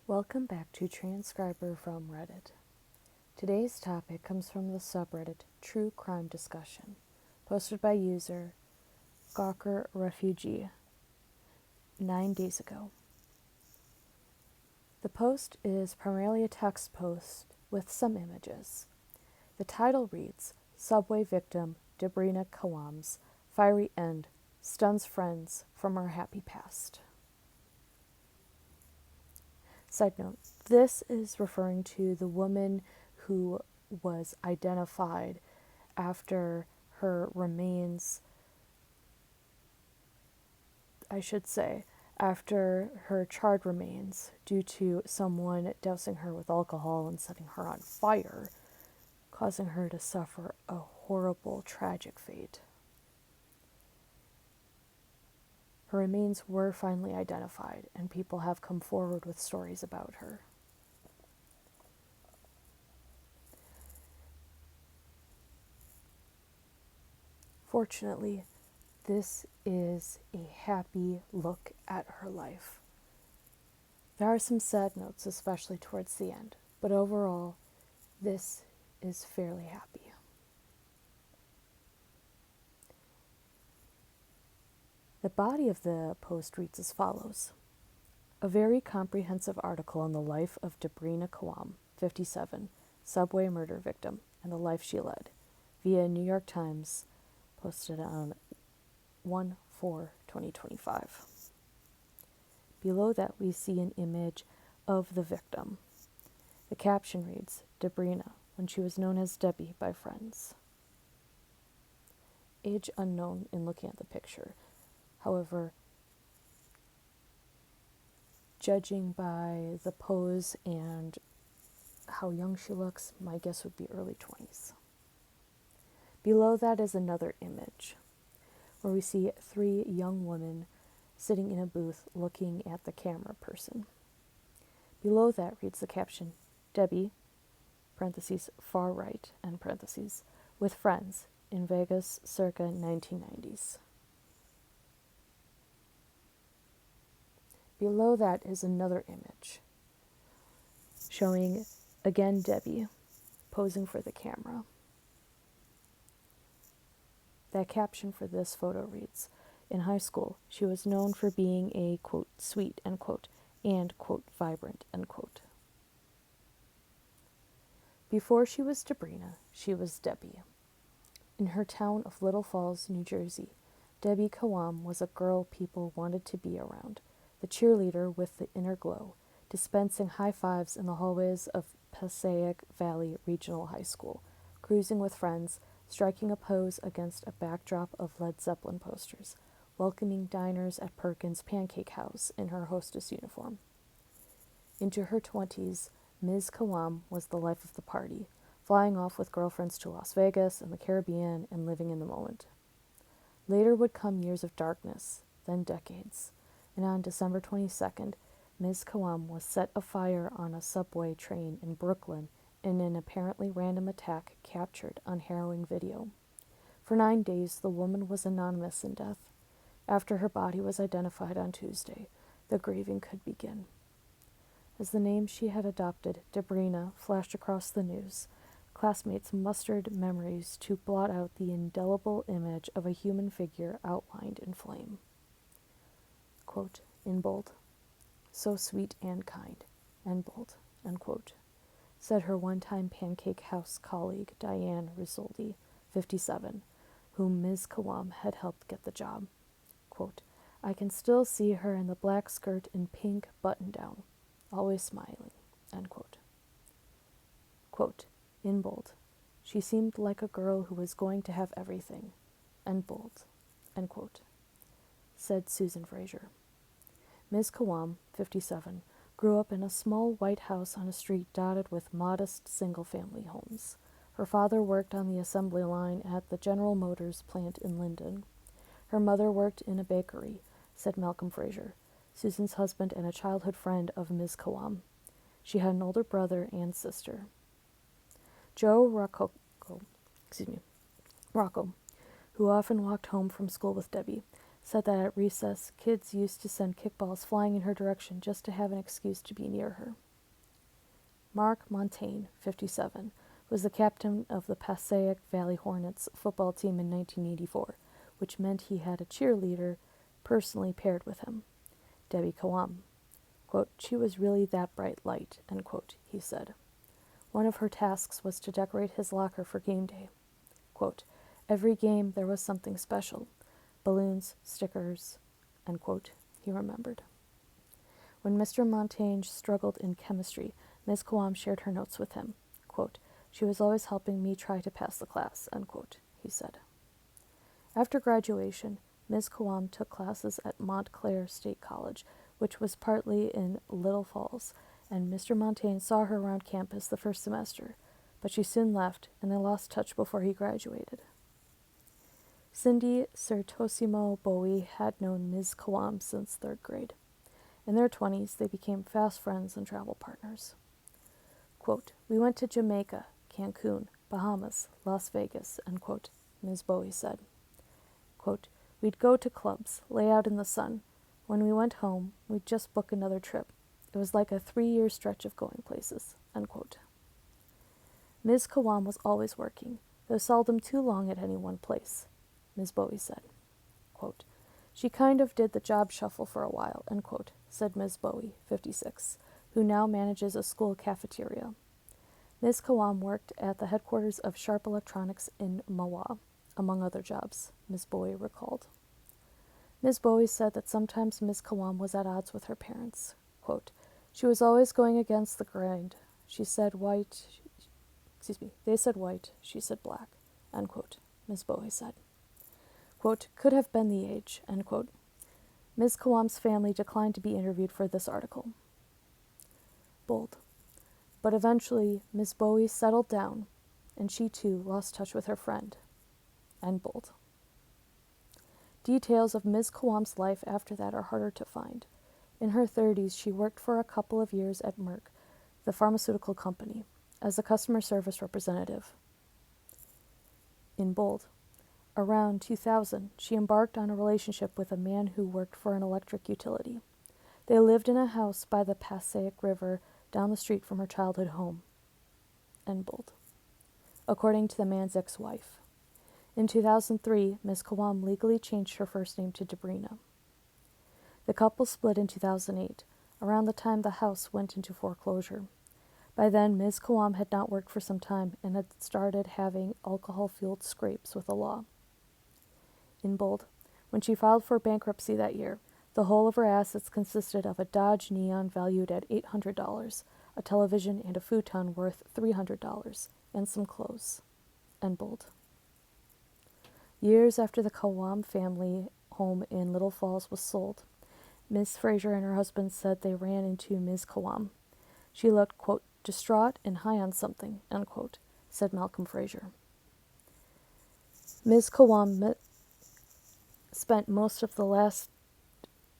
Welcome back to Transcriber from Reddit. Today's topic comes from the subreddit TrueCrimeDiscussion, posted by user Gawker Refugee 9 days ago. The post is primarily a text post with some images. The title reads, Subway Victim Debrina Kawam's Fiery End Stuns Friends from Her Happy Past. Side note, this is referring to the woman who was identified after her remains, after her charred remains due to someone dousing her with alcohol and setting her on fire, causing her to suffer a horrible, tragic fate. Her remains were finally identified, and people have come forward with stories about her. Fortunately, this is a happy look at her life. There are some sad notes, especially towards the end, but overall, this is fairly happy. The body of the post reads as follows. A very comprehensive article on the life of Debrina Kawam, 57, subway murder victim, and the life she led, via New York Times, posted on 1/4/2025. Below that we see an image of the victim. The caption reads, Debrina, when she was known as Debbie by friends. Age unknown in looking at the picture. However, judging by the pose and how young she looks, my guess would be early 20s. Below that is another image where we see 3 young women sitting in a booth looking at the camera person. Below that reads the caption, Debbie, parentheses, far right, end parentheses, with friends in Vegas circa 1990s. Below that is another image showing, again, Debbie posing for the camera. That caption for this photo reads, in high school, she was known for being a, quote, sweet, end quote, and, quote, vibrant, end quote. Before she was Debrina, she was Debbie. In her town of Little Falls, New Jersey, Debbie Kawam was a girl people wanted to be around, the cheerleader with the inner glow, dispensing high fives in the hallways of Passaic Valley Regional High School, cruising with friends, striking a pose against a backdrop of Led Zeppelin posters, welcoming diners at Perkins Pancake House in her hostess uniform. Into her 20s, Ms. Kawam was the life of the party, flying off with girlfriends to Las Vegas and the Caribbean and living in the moment. Later would come years of darkness, then decades, and on December 22nd, Ms. Kawam was set afire on a subway train in Brooklyn in an apparently random attack captured on harrowing video. For 9 days, the woman was anonymous in death. After her body was identified on Tuesday, the grieving could begin. As the name she had adopted, Debrina, flashed across the news, classmates mustered memories to blot out the indelible image of a human figure outlined in flame. Quote, in bold, so sweet and kind, end bold, end quote, said her one-time Pancake House colleague Diane Risoldi, 57, whom Ms. Kawam had helped get the job. Quote, I can still see her in the black skirt and pink button-down, always smiling, end quote. Quote, in bold, she seemed like a girl who was going to have everything, end bold, end quote, said Susan Fraser. Ms. Kawam, 57, grew up in a small white house on a street dotted with modest single-family homes. Her father worked on the assembly line at the General Motors plant in Linden. Her mother worked in a bakery, said Malcolm Fraser, Susan's husband and a childhood friend of Ms. Kawam. She had an older brother and sister. Joe Rocco, who often walked home from school with Debbie, said that at recess, kids used to send kickballs flying in her direction just to have an excuse to be near her. Mark Montaigne, 57, was the captain of the Passaic Valley Hornets football team in 1984, which meant he had a cheerleader personally paired with him, Debbie Kawam. Quote, "She was really that bright light," end quote, he said. One of her tasks was to decorate his locker for game day. Quote, "Every game there was something special. Balloons, stickers," end quote, he remembered. When Mr. Montaigne struggled in chemistry, Ms. Kawam shared her notes with him. Quote, "She was always helping me try to pass the class," end quote, he said. After graduation, Ms. Kawam took classes at Montclair State College, which was partly in Little Falls, and Mr. Montaigne saw her around campus the first semester, but she soon left, and they lost touch before he graduated. Cindy Certosimo Bowie had known Ms. Kawam since third grade. In their 20s, they became fast friends and travel partners. Quote, "We went to Jamaica, Cancun, Bahamas, Las Vegas," end quote, Ms. Bowie said. Quote, "We'd go to clubs, lay out in the sun. When we went home, we'd just book another trip. It was like a 3-year stretch of going places," end quote. Ms. Kawam was always working, though seldom too long at any one place, Ms. Bowie said. Quote, "She kind of did the job shuffle for a while," end quote, said Ms. Bowie, 56, who now manages a school cafeteria. Ms. Kawam worked at the headquarters of Sharp Electronics in Mawa, among other jobs, Ms. Bowie recalled. Ms. Bowie said that sometimes Ms. Kawam was at odds with her parents. Quote, "She was always going against the grind. They said white, she said black," end quote, Ms. Bowie said. Quote, "Could have been the age," end quote. Ms. Kawam's family declined to be interviewed for this article. Bold. But eventually, Ms. Bowie settled down, and she too lost touch with her friend. End bold. Details of Ms. Kawam's life after that are harder to find. In her 30s, she worked for a couple of years at Merck, the pharmaceutical company, as a customer service representative. In bold. Around 2000, she embarked on a relationship with a man who worked for an electric utility. They lived in a house by the Passaic River down the street from her childhood home. End bold. According to the man's ex-wife. In 2003, Ms. Kawam legally changed her first name to Debrina. The couple split in 2008, around the time the house went into foreclosure. By then, Ms. Kawam had not worked for some time and had started having alcohol-fueled scrapes with the law. In bold, when she filed for bankruptcy that year, the whole of her assets consisted of a Dodge Neon valued at $800, a television and a futon worth $300, and some clothes. End bold. Years after the Kawam family home in Little Falls was sold, Ms. Fraser and her husband said they ran into Ms. Kawam. She looked, quote, "distraught and high on something," end quote, said Malcolm Fraser. Ms. Kawam spent most of the last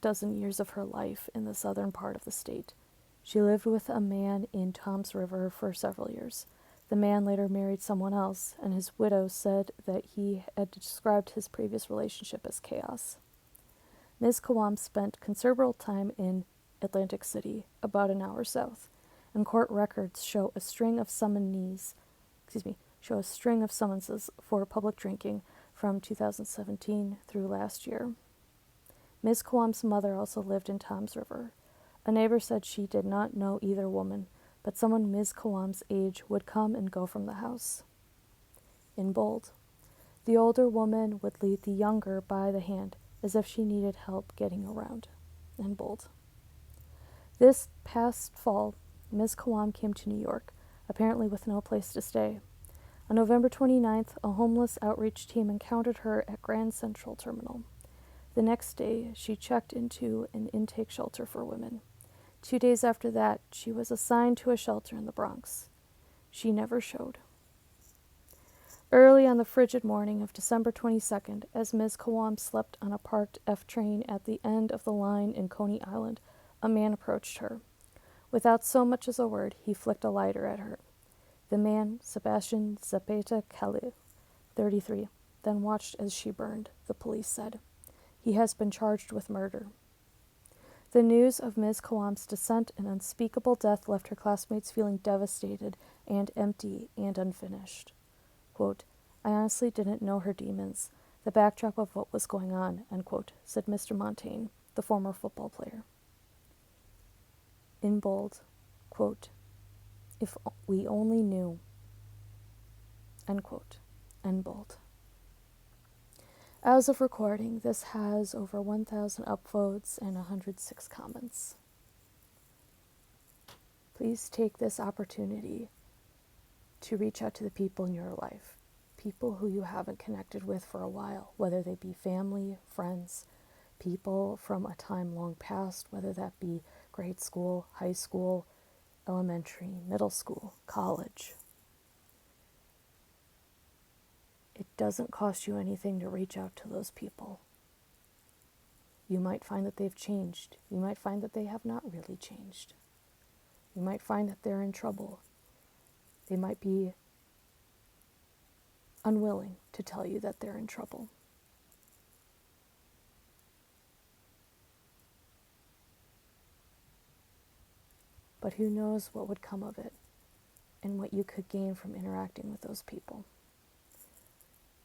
dozen years of her life in the southern part of the state. She lived with a man in Toms River for several years. The man later married someone else, and his widow said that he had described his previous relationship as chaos. Ms. Kawam spent considerable time in Atlantic City, about an hour south, and court records show a string of summonses for public drinking from 2017 through last year. Ms. Kawam's mother also lived in Toms River. A neighbor said she did not know either woman, but someone Ms. Kawam's age would come and go from the house. In bold, the older woman would lead the younger by the hand, as if she needed help getting around. In bold. This past fall, Ms. Kawam came to New York, apparently with no place to stay. On November 29th, a homeless outreach team encountered her at Grand Central Terminal. The next day, she checked into an intake shelter for women. 2 days after that, she was assigned to a shelter in the Bronx. She never showed. Early on the frigid morning of December 22nd, as Ms. Kawam slept on a parked F train at the end of the line in Coney Island, a man approached her. Without so much as a word, he flicked a lighter at her. The man, Sebastian Zapata Kelly, 33, then watched as she burned, the police said. He has been charged with murder. The news of Ms. Kawam's descent and unspeakable death left her classmates feeling devastated and empty and unfinished. Quote, I honestly didn't know her demons, the backdrop of what was going on, end quote, said Mr. Montaigne, the former football player. In bold, quote, if we only knew, end quote, end bold. As of recording, this has over 1,000 upvotes and 106 comments. Please take this opportunity to reach out to the people in your life, people who you haven't connected with for a while, whether they be family, friends, people from a time long past, whether that be grade school, high school, elementary, middle school, college. It doesn't cost you anything to reach out to those people. You might find that they've changed. You might find that they have not really changed. You might find that they're in trouble. They might be unwilling to tell you that they're in trouble. But who knows what would come of it and what you could gain from interacting with those people.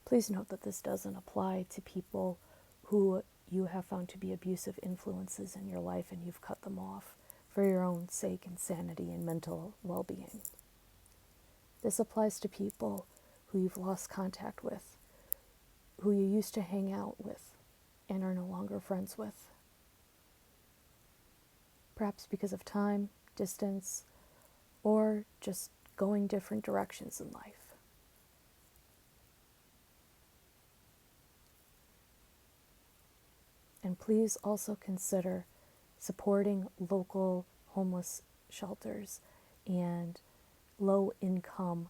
Please note that this doesn't apply to people who you have found to be abusive influences in your life and you've cut them off for your own sake and sanity and mental well-being. This applies to people who you've lost contact with, who you used to hang out with and are no longer friends with. Perhaps because of time, distance, or just going different directions in life. And please also consider supporting local homeless shelters and low-income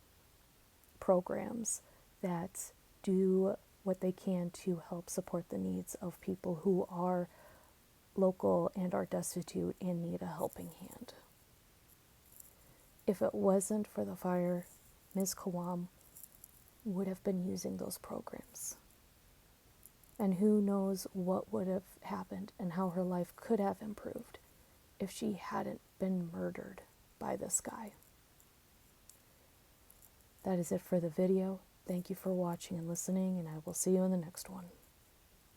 programs that do what they can to help support the needs of people who are local and are destitute and need a helping hand. If it wasn't for the fire, Ms. Kawam would have been using those programs. And who knows what would have happened and how her life could have improved if she hadn't been murdered by this guy. That is it for the video. Thank you for watching and listening, and I will see you in the next one.